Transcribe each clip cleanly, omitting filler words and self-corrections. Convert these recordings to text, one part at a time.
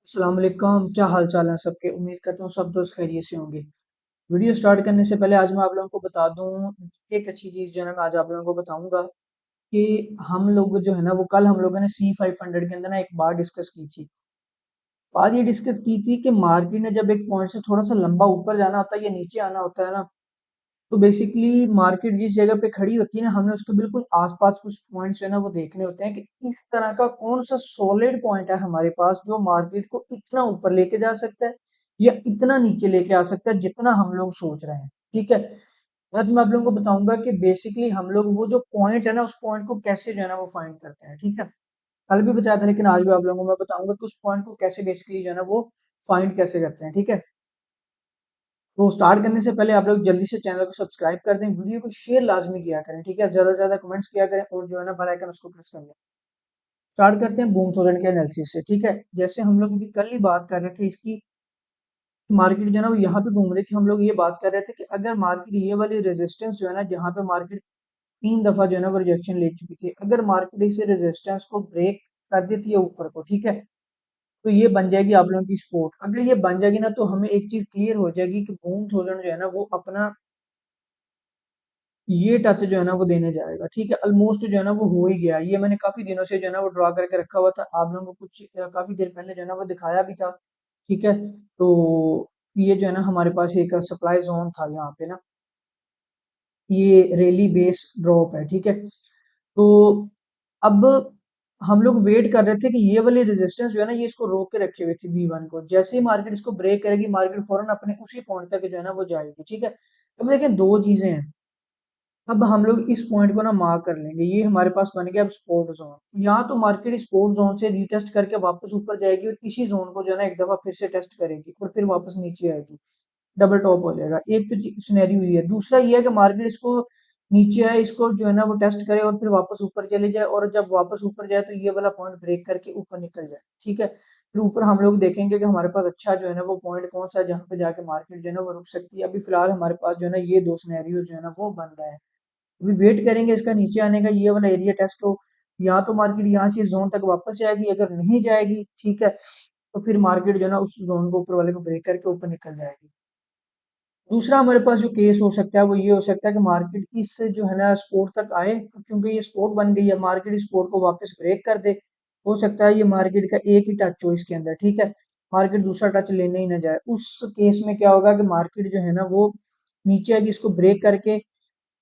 अस्सलाम वालेकुम, क्या हाल चाल है सबके। उम्मीद करता हूँ सब दोस्त खैरियत से होंगे। वीडियो स्टार्ट करने से पहले आज मैं आप लोगों को बता दूं एक अच्छी चीज जो है ना, मैं आज आप लोगों को बताऊंगा कि हम लोग जो है ना वो कल हम लोगों ने C500 के अंदर ना एक बात डिस्कस की थी। बात ये डिस्कस की थी कि मार्केट ने जब एक पॉइंट से थोड़ा सा लंबा ऊपर जाना होता है या नीचे आना होता है ना, तो बेसिकली मार्केट जिस जगह पे खड़ी होती है ना, हमने उसके बिल्कुल आसपास कुछ पॉइंट्स जो है ना वो देखने होते हैं कि इस तरह का कौन सा सॉलिड पॉइंट है हमारे पास जो मार्केट को इतना ऊपर लेके जा सकता है या इतना नीचे लेके आ सकता है जितना हम लोग सोच रहे हैं। ठीक है, आज मैं आप लोगों को बताऊंगा कि बेसिकली हम लोग वो जो पॉइंट है ना उस पॉइंट को कैसे जो है ना वो फाइंड करते हैं। ठीक है, कल भी बताया था लेकिन आज भी आप लोगों को मैं बताऊंगा कि उस पॉइंट को कैसे बेसिकली जो है ना वो फाइंड कैसे करते हैं। ठीक है, तो स्टार्ट करने से पहले आप लोग जल्दी से चैनल को सब्सक्राइब कर दें, वीडियो को शेयर लाजमी किया करें। ठीक है, ज्यादा से ज्यादा कमेंट्स किया करें और जो है ना बेल आइकन उसको प्रेस कर लें। स्टार्ट करते हैं बूम थाउजेंड के एनालिसिस से। ठीक है, जैसे हम लोग अभी कल ही बात कर रहे थे इसकी, मार्केट जो है ना वो यहाँ पे घूम रही थी। हम लोग ये बात कर रहे थे कि अगर मार्केट ये वाली रेजिस्टेंस जो है ना, जहाँ पे मार्केट 3 दफा जो है ना वो रिजेक्शन ले चुकी थी, अगर मार्केट इस रेजिस्टेंस को ब्रेक कर देती है ऊपर को, ठीक है, तो ये बन जाएगी आप लोगों की सपोर्ट। अगर ये बन जाएगी ना तो हमें एक चीज क्लियर हो जाएगी कि बूम थाउजेंड जो है ना वो अपना ये टच जो है ना वो देने जाएगा। ठीक है, ऑलमोस्ट जो है ना वो हो ही गया। ये मैंने काफी दिनों से जो है ना वो ड्रॉ करके रखा हुआ था, आप लोगों को कुछ काफी देर पहले जो है ना वो दिखाया भी था। ठीक है, तो ये जो है ना हमारे पास एक सप्लाई जोन था यहाँ पे ना, ये रैली बेस ड्रॉप है। ठीक है, तो अब हम लोग वेट कर रहे थे कि ये वाली रेजिस्टेंस जो है ना ये इसको रोक के रखे हुए थी B1 को। जैसे ही मार्केट इसको ब्रेक करेगी, मार्केट फौरन अपने उसी पॉइंट तक जो है ना वो जाएगी। ठीक है, अब देखिए दो चीजें हैं। अब हम लोग इस पॉइंट को ना मार्क कर लेंगे, ये हमारे पास बन गया अब स्पोर्ट जोन। यहाँ तो मार्केट स्पोर्ट जोन से रीटेस्ट करके वापस ऊपर जाएगी और इसी जोन को जो है ना एक दफा फिर से टेस्ट करेगी और फिर वापस नीचे आएगी, डबल टॉप हो जाएगा। एक तो सिनेरियो ये है। दूसरा ये है कि मार्केट इसको नीचे आए, इसको जो है ना वो टेस्ट करे और फिर वापस ऊपर चले जाए, और जब वापस ऊपर जाए तो ये वाला पॉइंट ब्रेक करके ऊपर निकल जाए। ठीक है, फिर ऊपर हम लोग देखेंगे कि हमारे पास अच्छा जो है ना वो पॉइंट कौन सा है जहाँ पे जाके मार्केट जो है ना वो रुक सकती है। अभी फिलहाल हमारे पास जो है ना ये दो सिनेरियो जो है ना वो बन रहे हैं। अभी वेट करेंगे इसका नीचे आने का, ये वाला एरिया टेस्ट हो। या तो मार्केट यहाँ से जोन तक वापस जाएगी, अगर नहीं जाएगी ठीक है तो फिर मार्केट जो है ना उस जोन को ऊपर वाले को ब्रेक करके ऊपर निकल जाएगी। दूसरा हमारे पास जो केस हो सकता है वो ये हो सकता है कि मार्केट इस जो है ना स्पोर्ट तक आए। अब चूंकि ये स्पोर्ट बन गई है, मार्केट इस स्पोर्ट को वापस ब्रेक कर दे। हो सकता है ये मार्केट का एक ही टच हो इसके अंदर। ठीक है, मार्केट दूसरा टच लेने ही ना जाए। उस केस में क्या होगा कि मार्केट जो है ना वो नीचे आएगी, इसको ब्रेक करके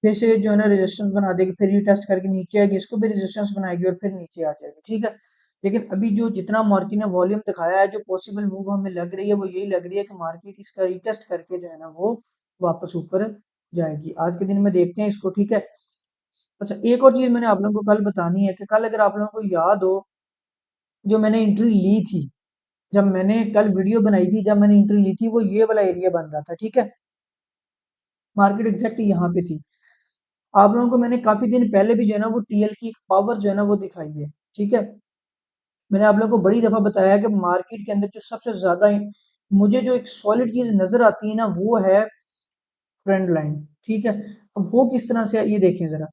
फिर से जो है ना रेजिस्टेंस बना देगी, फिर रीटेस्ट करके नीचे आएगी, इसको भी रेजिस्टेंस बनाएगी और फिर नीचे आ जाएगी। ठीक है, लेकिन अभी जो जितना मार्केट ने वॉल्यूम दिखाया है, जो पॉसिबल मूव हमें लग रही है वो यही लग रही है कि मार्केट इसका रीटेस्ट करके जो है ना वो वापस ऊपर जाएगी। आज के दिन में देखते हैं इसको। ठीक है, अच्छा एक और चीज मैंने आप लोगों को कल बतानी है कि कल अगर आप लोगों को याद हो, जो मैंने एंट्री ली थी, जब मैंने कल वीडियो बनाई थी, जब मैंने एंट्री ली थी वो ये वाला एरिया बन रहा था। ठीक है, मार्केट एग्जैक्ट यहाँ पे थी। आप लोगों को मैंने काफी दिन पहले भी जो है ना वो टीएल की पावर जो है ना वो दिखाई है। ठीक है, मैंने आप लोगों को बड़ी दफा बताया कि मार्केट के अंदर जो सबसे ज्यादा मुझे जो एक सॉलिड चीज नजर आती है ना वो है ट्रेंड लाइन। ठीक है, अब वो किस तरह से है, ये देखें जरा।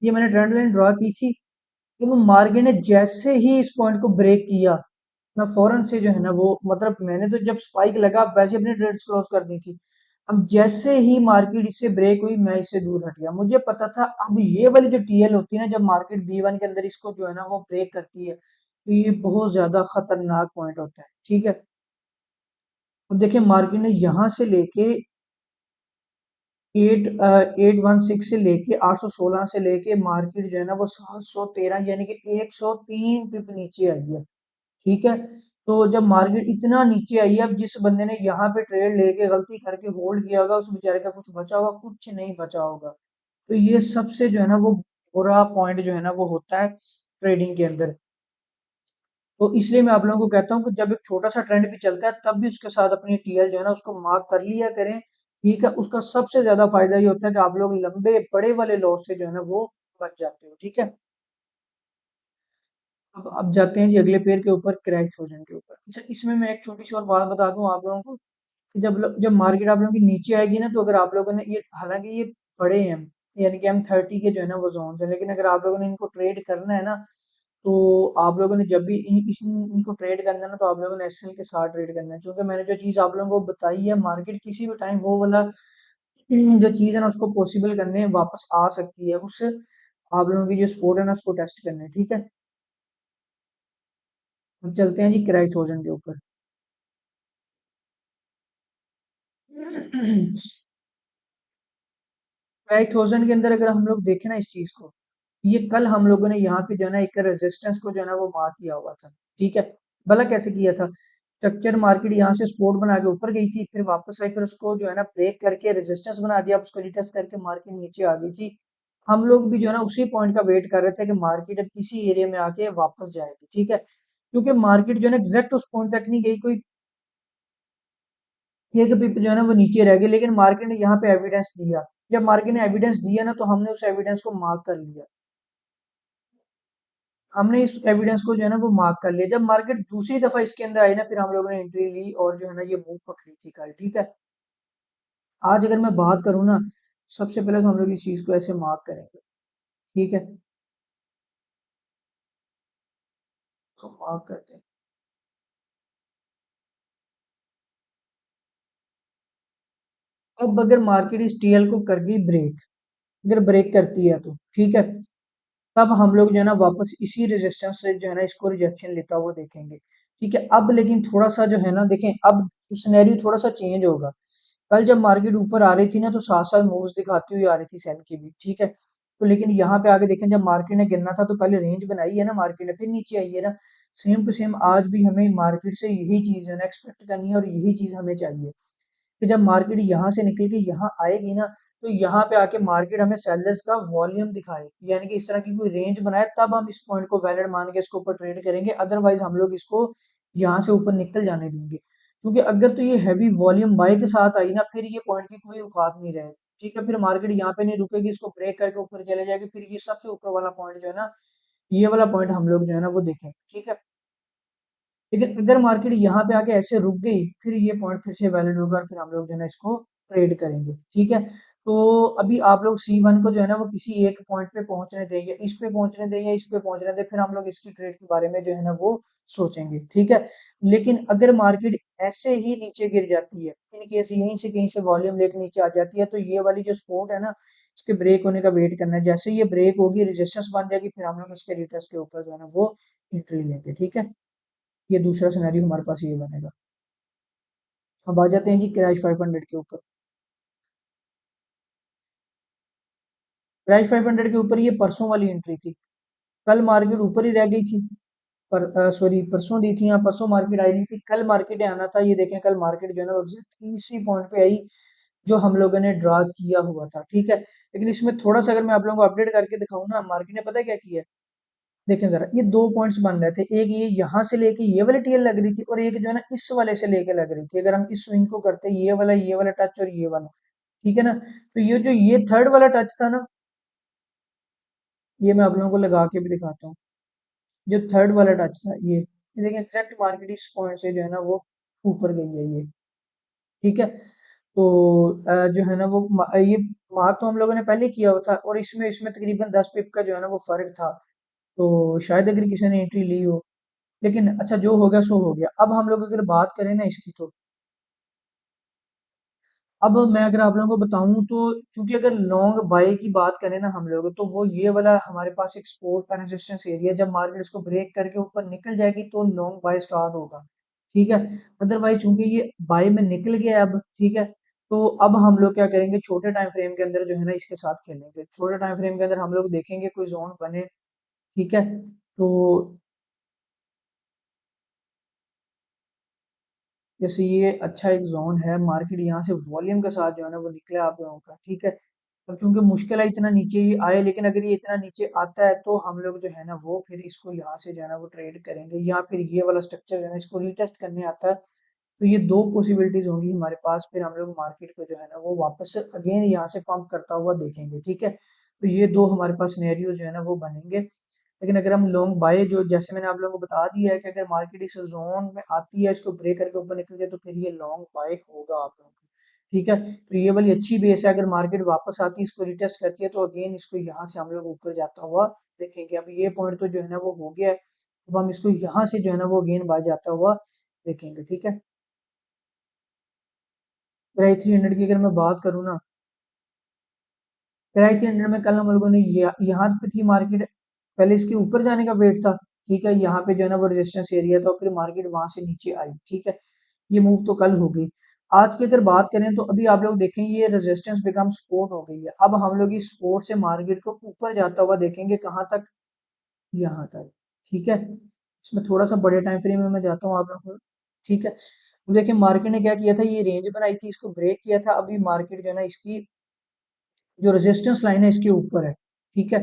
ये मैंने ट्रेंड लाइन ड्रॉ की थी कि वो मार्केट ने जैसे ही इस पॉइंट को ब्रेक किया, मैं फौरन से जो है ना वो मतलब मैंने तो जब स्पाइक लगा वैसे अपनी ट्रेड्स क्लोज कर दी थी। अब जैसे ही मार्केट इससे ब्रेक हुई मैं इससे दूर हट गया। मुझे पता था अब ये वाली जो टीएल होती है ना, जब मार्केट B1 के अंदर इसको जो है ना वो ब्रेक करती है तो ये बहुत ज्यादा खतरनाक पॉइंट होता है। ठीक है, अब देखिए मार्केट ने यहाँ से लेके 816 से लेके 816 से लेके मार्केट जो है ना वो 713 यानी कि 103 पिप नीचे आई है। ठीक है, तो जब मार्केट इतना नीचे आई है, अब जिस बंदे ने यहाँ पे ट्रेड लेके गलती करके होल्ड किया होगा उस बेचारे का कुछ बचा होगा, कुछ नहीं बचा होगा। तो ये सबसे जो है ना वो बुरा पॉइंट जो है ना वो होता है ट्रेडिंग के अंदर। तो इसलिए मैं आप लोगों को कहता हूँ कि जब एक छोटा सा ट्रेंड भी चलता है तब भी उसके साथ अपनी टीएल जो है ना उसको मार्क कर लिया करें। ठीक है, उसका सबसे ज्यादा फायदा ये होता है कि आप लोग लंबे बड़े वाले लॉस से जो है ना वो बच जाते हो। ठीक है, अब जाते हैं जी अगले पेयर के ऊपर, क्रैश थाउजेंड के ऊपर। अच्छा इसमें मैं एक छोटी सी और बात बता दूं आप लोगों को कि जब मार्केट आप लोगों की नीचे आएगी ना, तो अगर आप लोगों ने ये, हालांकि ये बड़े हैं यानी कि M30 के जो है ना वो जोन है, लेकिन अगर आप लोगों ने इनको ट्रेड करना है ना तो आप लोगों ने जब भी इनको ट्रेड करना है ना, तो आप लोगों ने एसएल के साथ ट्रेड करना है, क्योंकि मैंने जो चीज़ आप लोगों को बताई है, मार्केट किसी भी टाइम वो वाला जो चीज़ है ना उसको पॉसिबल करने वापस आ सकती है, उससे आप लोगों की जो सपोर्ट है ना उसको टेस्ट करने, ठीक है। अब चलते हैं जी क्राइस थाउजेंड के ऊपर। 5000 के अंदर अगर हम लोग देखें ना इस चीज को, ये कल हम लोगों ने यहाँ पे जो है ना एक रेजिस्टेंस को जो है ना वो मार्क किया हुआ था, ठीक है। भला कैसे किया था? स्ट्रक्चर मार्केट यहाँ से सपोर्ट बना के ऊपर गई थी, फिर वापस आई, फिर उसको जो है ना ब्रेक करके रेजिस्टेंस बना दिया, अब उसको रिटेस्ट करके मार्केट नीचे आ गई थी। हम लोग भी जो है ना उसी पॉइंट का वेट कर रहे थे कि मार्केट अब किसी एरिया में आके वापस जाएगी, ठीक है। क्योंकि मार्केट जो है ना एग्जैक्ट उस पॉइंट तक नहीं गई, कोई एक पिप जो है ना वो नीचे रह गई, लेकिन मार्केट ने यहाँ पे एविडेंस दिया। जब मार्केट ने एविडेंस दिया ना, तो हमने उस एविडेंस को मार्क कर लिया। हमने इस एविडेंस को जो है ना वो मार्क कर लिया। जब मार्केट दूसरी दफा इसके अंदर आई ना, फिर हम लोगों ने एंट्री ली और जो है ना ये मूव पकड़ी थी कल, ठीक है। आज अगर मैं बात करूँ ना, सबसे पहले तो हम लोग इस चीज को ऐसे मार्क करेंगे, ठीक है। तो मार्क करते हैं। अब अगर मार्केट इस टीएल को कर गई ब्रेक, अगर ब्रेक करती है तो ठीक है, तब हम लोग जो है ना वापस इसी रेजिस्टेंस से जो है ना इसको रिजेक्शन लेता हुआ देखेंगे, ठीक है। अब लेकिन थोड़ा सा जो है ना देखें, अब सिनेरियो थोड़ा सा चेंज होगा। कल जब मार्केट ऊपर आ रही थी ना, तो साथ साथ मूव्स दिखाती हुई आ रही थी सेल की भी, ठीक है। तो लेकिन यहाँ पे आगे देखें, जब मार्केट ने गिरना था तो पहले रेंज बनाई है ना मार्केट ने, फिर नीचे आई है ना। सेम टू सेम आज भी हमें मार्केट से यही चीज है ना एक्सपेक्ट करनी है, और यही चीज हमें चाहिए कि जब मार्केट यहाँ से निकल के यहाँ आएगी ना, तो यहाँ पे आके मार्केट हमें सेलर्स का वॉल्यूम दिखाए, यानी कि इस तरह की कोई रेंज बनाए, तब हम इस पॉइंट को वैलिड मान के इसके ऊपर ट्रेड करेंगे। अदरवाइज हम लोग इसको यहाँ से ऊपर निकल जाने देंगे, क्योंकि अगर तो ये हैवी वॉल्यूम बाय के साथ आई ना, फिर ये पॉइंट की कोई औकात नहीं रहेगी, ठीक है। फिर मार्केट यहाँ पे नहीं रुकेगी, इसको ब्रेक करके ऊपर चले जाएगी, फिर ये सबसे ऊपर वाला पॉइंट जो है ना, ये वाला पॉइंट हम लोग जो है ना वो देखेंगे, ठीक है। लेकिन अगर मार्केट यहाँ पे आके ऐसे रुक गई, फिर ये पॉइंट फिर से वैलिड होगा, और फिर हम लोग जो है ना इसको ट्रेड करेंगे, ठीक है। तो अभी आप लोग C1 को जो है ना वो किसी एक पॉइंट पे पहुंचने दें, या इस पे पहुंचने दें या इस पे पहुंचने दें, फिर हम लोग इसकी ट्रेड के बारे में जो है ना वो सोचेंगे, ठीक है। लेकिन अगर मार्केट ऐसे ही नीचे गिर जाती है, इन केस यहीं से कहीं से वॉल्यूम लेके नीचे आ जाती है, तो ये वाली जो सपोर्ट है ना, इसके ब्रेक होने का वेट करना है। जैसे ये ब्रेक होगी, रेजिस्टेंस बन जाएगी, फिर हम लोग इसके रिटेस्ट के ऊपर जो है ना वो एंट्री लेंगे, ठीक है। ये दूसरा सिनेरियो हमारे पास ये बनेगा। अब आ जाते हैं जी क्रैश 500 के ऊपर। क्रैश 500 के ऊपर ये परसों वाली एंट्री थी। कल मार्केट ऊपर ही रह गई थी, पर सॉरी परसों दी थी, यहाँ परसों मार्केट आई नहीं थी, कल मार्केट आना था। ये देखें, कल मार्केट जो है ना एग्जैक्ट इसी पॉइंट पे आई जो हम लोगों ने ड्रा किया हुआ था, ठीक है। लेकिन इसमें थोड़ा सा अगर मैं आप लोगों को अपडेट करके दिखाऊं ना, मार्केट ने पता है क्या किया है? देखें जरा, ये दो पॉइंट्स बन रहे थे, एक ये यहाँ से लेके ये वाली टीएल लग रही थी, और एक जो है ना इस वाले से लेके लग रही थी। अगर हम इस स्विंग को करते, ये वाला टच और ये वाला, ठीक है ना, तो ये जो ये थर्ड वाला टच था ना, ये मैं आप लोगों को लगा के भी दिखाता हूँ। जो थर्ड वाला टच था ये देखिए एग्जैक्ट मार्केट इस पॉइंट से जो है ना वो ऊपर गई है ये, ठीक है। तो जो है ना वो ये मार्क तो हम लोगों ने पहले किया हुआ था, और इसमें इसमें तकरीबन 10 पिप का जो है ना वो फर्क था। तो शायद अगर किसी ने एंट्री ली हो, लेकिन अच्छा जो हो गया सो हो गया। अब हम लोग अगर बात करें ना इसकी, तो अब मैं अगर आप लोगों को बताऊं तो, चूंकि अगर लॉन्ग बाय की बात करें ना हम लोग, तो वो ये वाला हमारे पास एक सपोर्ट का रेजिस्टेंस एरिया, जब मार्केट इसको ब्रेक करके ऊपर निकल जाएगी तो लॉन्ग बाय स्टार्ट होगा, ठीक है। अदरवाइज चूंकि ये बाय में निकल गया अब, ठीक है। तो अब हम लोग क्या करेंगे, छोटे टाइम फ्रेम के अंदर जो है ना इसके साथ खेलेंगे। छोटे टाइम फ्रेम के अंदर हम लोग देखेंगे कोई जोन बने, ठीक है। तो जैसे ये अच्छा एक जोन है, मार्केट यहाँ से वॉल्यूम के साथ जो है ना वो निकले आप लोगों का, ठीक है। अब चूंकि मुश्किल है इतना नीचे ही आए, लेकिन अगर ये इतना नीचे आता है, तो हम लोग जो है ना वो फिर इसको यहाँ से जो है ना वो ट्रेड करेंगे, या फिर ये वाला स्ट्रक्चर जो है ना इसको रीटेस्ट करने आता है। तो ये दो पॉसिबिलिटीज होंगी हमारे पास, फिर हम लोग मार्केट को जो है ना वो वापस से अगेन यहाँ से पंप करता हुआ देखेंगे, ठीक है। तो ये दो हमारे पास सिनेरियो जो है ना वो बनेंगे। लेकिन अगर हम लॉन्ग बाय, जो जैसे मैंने आप लोगों को बता दिया है कि अगर मार्केट इस जोन में आती है, इसको ब्रेक करके ऊपर निकल जाए, तो फिर ये लॉन्ग बाय होगा आप लोगों को, ठीक है। तो ये वाली अच्छी बेस है, अगर मार्केट वापस आती है, इसको रिटेस्ट करती है, तो अगेन इसको यहाँ से हम लोग ऊपर जाता हुआ देखेंगे। अब ये पॉइंट तो जो है ना वो हो गया है, अब हम इसको यहाँ से जो है ना वो अगेन बाय जाता हुआ देखेंगे, ठीक है। प्राइस 300 की अगर मैं बात करूँ ना, प्राइस 300 में कल हम लोगों ने यहाँ पे थी मार्केट, पहले इसके ऊपर जाने का वेट था, ठीक है, यहाँ पे जो है ना वो रेजिस्टेंस एरिया था और फिर मार्केट वहां से नीचे आई, ठीक है। ये मूव तो कल हो गई। आज की अगर बात करें तो अभी आप लोग देखें ये रेजिस्टेंस बिकम सपोर्ट हो गई है। अब हम लोग इस सपोर्ट से मार्केट को ऊपर जाता हुआ देखेंगे, कहाँ तक, यहाँ तक, ठीक है। इसमें थोड़ा सा बड़े टाइम फ्रेम में मैं जाता हूँ आप लोगों को, ठीक है। तो देखिए मार्केट ने क्या किया था, ये रेंज बनाई थी, इसको ब्रेक किया था, अभी मार्केट जो है ना इसकी जो रेजिस्टेंस लाइन है इसके ऊपर है, ठीक है।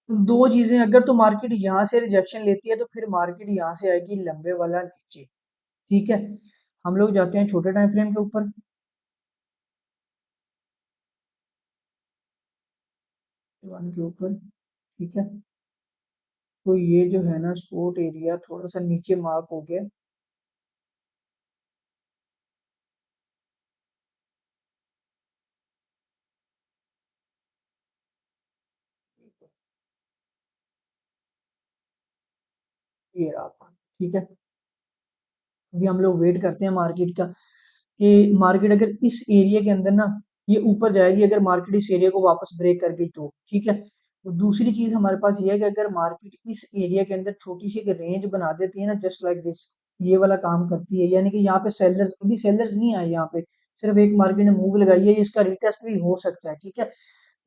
दो चीजें, अगर तो मार्केट यहाँ से रिजेक्शन लेती है तो फिर मार्केट यहाँ से आएगी लंबे वाला नीचे, ठीक है। हम लोग जाते हैं छोटे टाइम फ्रेम के ऊपर, वन के ऊपर, ठीक है। तो ये जो है ना सपोर्ट एरिया थोड़ा सा नीचे मार्क हो गया, ये रहा आपका, ठीक है। अभी हम लोग वेट करते हैं मार्केट का, कि मार्केट अगर इस एरिया के अंदर ना ये ऊपर जाएगी, अगर मार्केट इस एरिया को वापस ब्रेक कर गई तो ठीक है। तो दूसरी चीज हमारे पास ये है कि अगर मार्केट इस एरिया के अंदर छोटी सी एक रेंज बना देती है ना, जस्ट लाइक दिस, ये वाला काम करती है, यानी कि यहाँ पे सेलर्स, अभी सेलर्स नहीं आए यहाँ पे, सिर्फ एक मार्केट ने मूव लगाई है, इसका रिटेस्ट भी हो सकता है, ठीक है।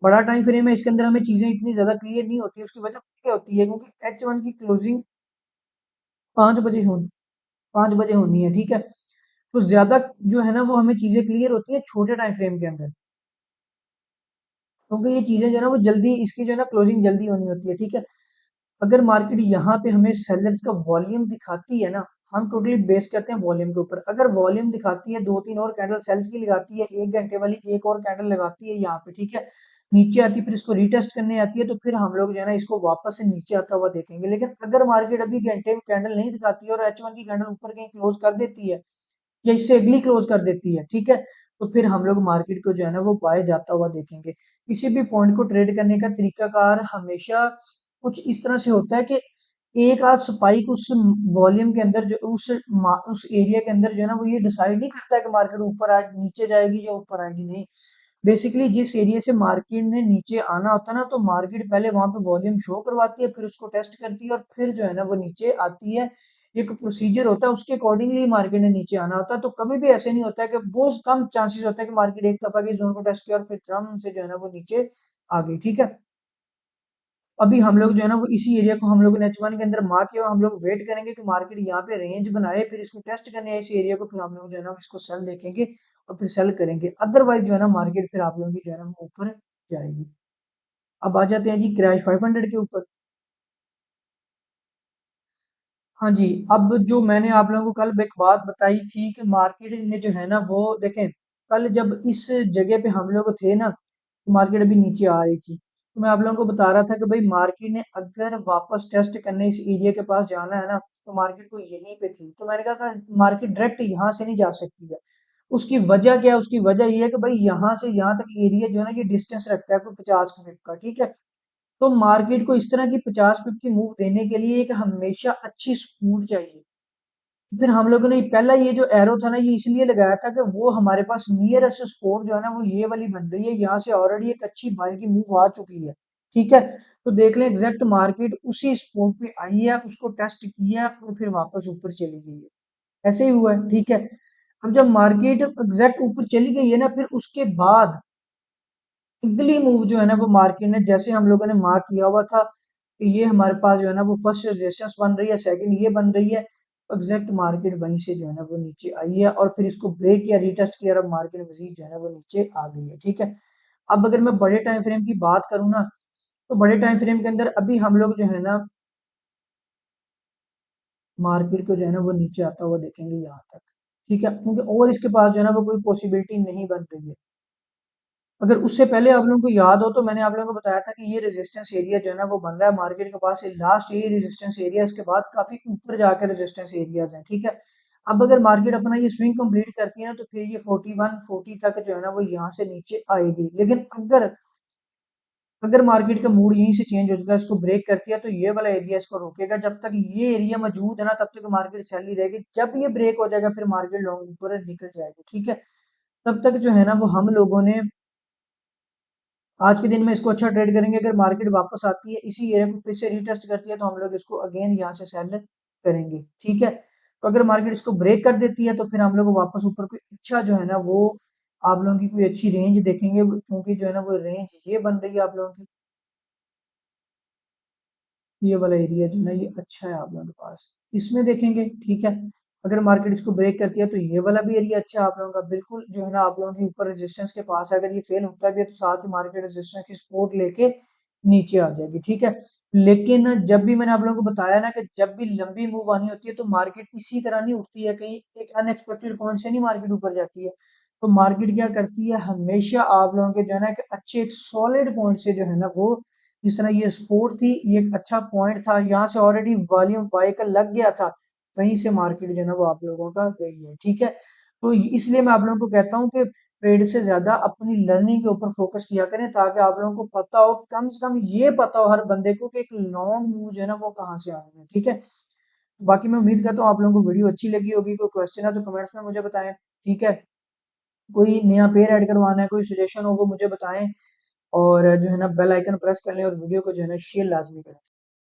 बड़ा टाइम फ्रेम है, इसके अंदर हमें चीजें इतनी ज्यादा क्लियर नहीं होती, उसकी वजह क्या होती है, क्योंकि H1 की क्लोजिंग 5 बजे हो 5 बजे होनी है, ठीक है। तो ज्यादा जो है ना वो हमें चीजें क्लियर होती है छोटे टाइम फ्रेम के अंदर, क्योंकि ये चीजें जो है ना वो जल्दी, इसकी जो है ना क्लोजिंग जल्दी होनी होती है, ठीक है। अगर मार्केट यहाँ पे हमें सेलर्स का वॉल्यूम दिखाती है ना, हम टोटली बेस करते हैं वॉल्यूम के ऊपर, अगर वॉल्यूम दिखाती है दो तीन और कैंडल सेल्स की लगाती है, 1 घंटे वाली एक और कैंडल लगाती है यहाँ पे, ठीक है, नीचे आती है, फिर इसको रीटेस्ट करने आती है, तो फिर हम लोग जो है ना इसको वापस से नीचे आता हुआ देखेंगे। लेकिन अगर मार्केट अभी घंटे में कैंडल नहीं दिखाती है और H1 की कैंडल ऊपर कहीं क्लोज कर देती है या इससे अगली क्लोज कर देती है, ठीक है, तो फिर हम लोग मार्केट को जो है ना वो बाय जाता हुआ देखेंगे। किसी भी पॉइंट को ट्रेड करने का तरीकाकार हमेशा कुछ इस तरह से होता है कि एक आध स्पाइक उस वॉल्यूम के अंदर जो उस एरिया के अंदर जो है ना वो ये डिसाइड नहीं करता है कि मार्केट ऊपर आ नीचे जाएगी या ऊपर आएगी, नहीं। बेसिकली जिस एरिया से मार्केट ने नीचे आना होता है ना, तो मार्केट पहले वहां पे वॉल्यूम शो करवाती है, फिर उसको टेस्ट करती है और फिर जो है ना वो नीचे आती है। एक प्रोसीजर होता है, उसके अकॉर्डिंगली मार्केट ने नीचे आना होता है। तो कभी भी ऐसे नहीं होता है, कि बहुत कम चांसेस होता है कि मार्केट एक दफा की जोन को टेस्ट किया और फिर ड्रम से जो है ना वो नीचे आ गई, ठीक है। अभी हम लोग जो है ना वो इसी एरिया को हम लोग ने H1 के अंदर मार्क किया, हम लोग वेट करेंगे कि मार्केट यहाँ पे रेंज बनाए, फिर इसको टेस्ट करने आए इस एरिया को, फिर हम लोग जो है ना इसको सेल देखेंगे और फिर सेल करेंगे, अदरवाइज जो है ना मार्केट फिर आप लोगों की जो है ना वो ऊपर जाएगी। अब आ जाते हैं जी क्रैश 500 के ऊपर। हाँ जी, अब जो मैंने आप लोगों को कल एक बात बताई थी कि मार्केट ने जो है ना वो देखें, कल जब इस जगह पे हम लोग थे ना, तो मार्केट अभी नीचे आ रही थी, तो मैं आप लोगों को बता रहा था कि भाई मार्केट ने अगर वापस टेस्ट करने इस एरिया के पास जाना है ना, तो मार्केट को यहीं पे थी, तो मैंने कहा था मार्केट डायरेक्ट यहाँ से नहीं जा सकती है। उसकी वजह क्या है, उसकी वजह ये है कि भाई यहाँ से यहाँ तक एरिया जो है ना ये डिस्टेंस रखता है कोई 50 मिनट का, ठीक है। तो मार्केट को इस तरह की 50 पिप की मूव देने के लिए एक हमेशा अच्छी सपोर्ट चाहिए। फिर हम लोगों ने पहला ये जो एरो था ना ये इसलिए लगाया था कि वो हमारे पास नियरेस्ट सपोर्ट जो है ना वो ये वाली बन रही है, यहाँ से ऑलरेडी एक अच्छी बाय की मूव आ चुकी है, ठीक है। तो देख लें एग्जैक्ट मार्केट उसी सपोर्ट पे आई है, उसको टेस्ट किया और फिर वापस ऊपर चली गई है, ऐसे ही हुआ है, ठीक है। अब जब मार्केट एग्जैक्ट ऊपर चली गई है ना, फिर उसके बाद अगली मूव जो है ना वो मार्केट ने, जैसे हम लोगों ने मार्क किया हुआ था कि ये हमारे पास जो है ना वो फर्स्ट रेजिस्टेंस बन रही है, सेकंड ये बन रही है, एग्जैक्ट मार्केट वहीं से जो है ना वो नीचे आई है और फिर इसको ब्रेक किया, रीटेस्ट किया और अब मार्केट मजीद जो है ना वो नीचे आ गई है, ठीक है। अब अगर मैं बड़े टाइम फ्रेम की बात करूँ ना, तो बड़े टाइम फ्रेम के अंदर अभी हम लोग जो है ना मार्केट को जो है ना वो नीचे आता हुआ देखेंगे यहाँ तक, ठीक है, क्योंकि और इसके पास जो है ना वो कोई पॉसिबिलिटी नहीं बन रही है। अगर उससे पहले आप लोगों को याद हो तो मैंने आप लोगों को बताया था कि ये रेजिस्टेंस एरिया जो है ना वो बन रहा है मार्केट के पास, लास्ट यही रेजिस्टेंस एरिया, इसके बाद काफी ऊपर जाकर रेजिस्टेंस एरियाज हैं, ठीक है। अब अगर मार्केट अपना ये स्विंग कंप्लीट करती है ना, तो फिर ये 41 40 तक जो है ना वो यहाँ से नीचे आएगी। लेकिन अगर अगर मार्केट का मूड यहीं से चेंज हो जाता है, इसको ब्रेक करती है, तो ये वाला एरिया इसको रोकेगा। जब तक ये एरिया मौजूद है ना, तब तक मार्केट सेल ही रहेगी। जब ये ब्रेक हो जाएगा, फिर मार्केट लॉन्ग ऊपर निकल जाएगी, ठीक है। तब तक जो है ना वो हम लोगों ने आज के दिन में इसको अच्छा ट्रेड करेंगे। अगर मार्केट वापस आती है, इसी एरिया को फिर से रीटेस्ट करती है, तो हम लोग इसको अगेन यहाँ से सेल करेंगे, ठीक है। तो अगर मार्केट इसको ब्रेक कर देती है, तो फिर हम लोग वापस ऊपर कोई अच्छा जो है ना वो आप लोगों की कोई अच्छी रेंज देखेंगे, क्योंकि जो है ना वो रेंज ये बन रही है आप लोगों की, ये वाला एरिया जो है ना ये अच्छा है आप लोगों के पास, इसमें देखेंगे, ठीक है। अगर मार्केट इसको ब्रेक करती है, तो ये वाला भी एरिया अच्छा है आप लोगों का, बिल्कुल जो है ना आप लोगों के ऊपर रेजिस्टेंस के पास है। अगर ये फेल होता भी है, तो साथ ही मार्केट रेजिस्टेंस की सपोर्ट लेके नीचे आ जाएगी, ठीक है। लेकिन जब भी मैंने आप लोगों को बताया ना कि जब भी लंबी मूव आनी होती है, तो मार्केट इसी तरह नहीं उठती है, कहीं एक अनएक्सपेक्टेड पॉइंट से नहीं मार्केट ऊपर जाती है। तो मार्केट क्या करती है, हमेशा आप लोगों के जो है ना कि अच्छे एक सॉलिड पॉइंट से जो है ना वो, जिस तरह ये सपोर्ट थी, ये एक अच्छा पॉइंट था, यहाँ से ऑलरेडी वॉल्यूम बाय का लग गया था, वहीं से मार्केट जो है ना वो आप लोगों का गई है, ठीक है। तो इसलिए मैं आप लोगों को कहता हूँ कि ट्रेड से ज्यादा अपनी लर्निंग के ऊपर फोकस किया करें, ताकि आप लोगों को पता हो, कम से कम ये पता हो हर बंदे को कि एक लॉन्ग मूव जो है ना वो कहाँ से आनी है, ठीक है। बाकी मैं उम्मीद करता हूँ आप लोगों को वीडियो अच्छी लगी होगी। कोई क्वेश्चन है तो कमेंट्स में मुझे बताएं, ठीक है। कोई नया पेयर ऐड करवाना है, कोई सजेशन हो वो मुझे बताएं, और जो है ना बेल आइकन प्रेस कर लें, और वीडियो को जो है ना शेयर लाजमी करें।